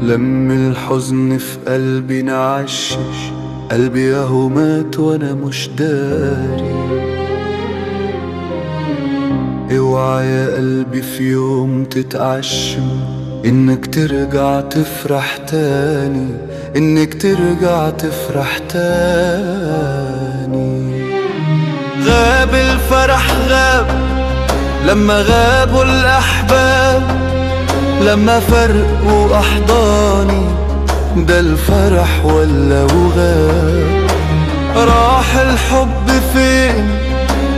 لم الحزن في قلبي نعشش، قلبي ياهو مات وانا مش داري. اوعى يا قلبي في يوم تتعشم انك ترجع تفرح تاني، انك ترجع تفرح تاني. غاب الفرح غاب لما غابوا الأحباب، لما فرقوا أحضاني ده الفرح ولا وغاب. راح الحب فين؟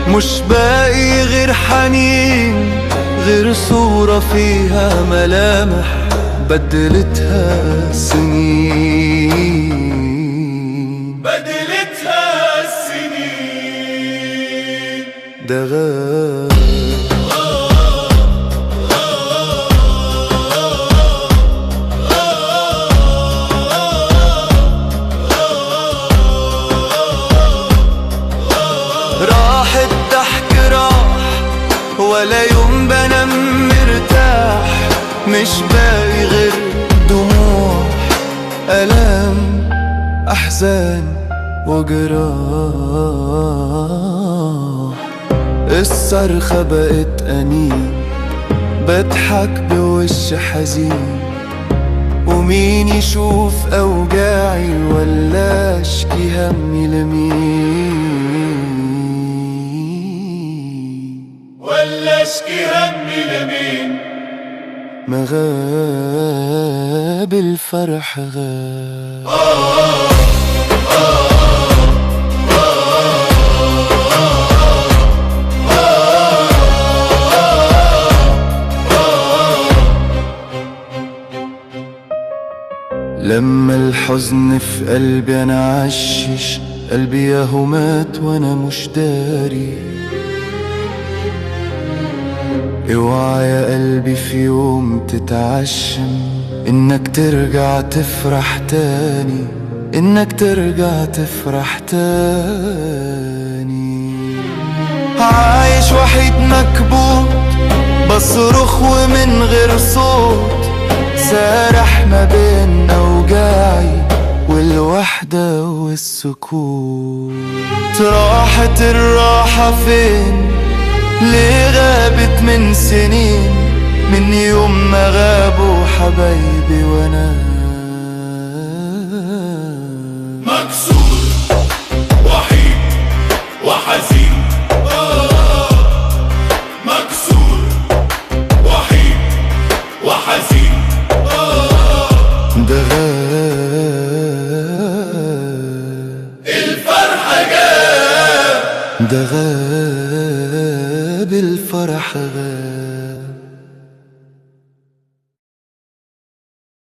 مش باقي غير حنين، غير صورة فيها ملامح بدلتها سنين، بدلتها السنين. ده غاب. راح الضحك راح ولا يوم بنام مرتاح، مش باقي غير دموع، ألام، أحزان وجراح. الصرخة بقت أنين، بضحك بوش حزين، ومين يشوف أوجاعي ولا أشكي همي لمين، ولا اشكي همي لمين. ما غاب الفرح غاب. لما الحزن في قلبي انا عشش، قلبي ياهو مات وانا مش داري. اوعى يا قلبي في يوم تتعشم انك ترجع تفرح تاني، انك ترجع تفرح تاني. عايش وحيد مكبوت بصرخ ومن غير صوت، سارح ما بين أوجاعي والوحدة والسكوت. راحت الراحة فين؟ ليه غابت من سنين، من يوم ما غابوا حبايبي وانا مكسور وحيد وحزين. مكسور وحيد وحزين. ده غاب. الفرح جاب. ده غاب الفرح غاب.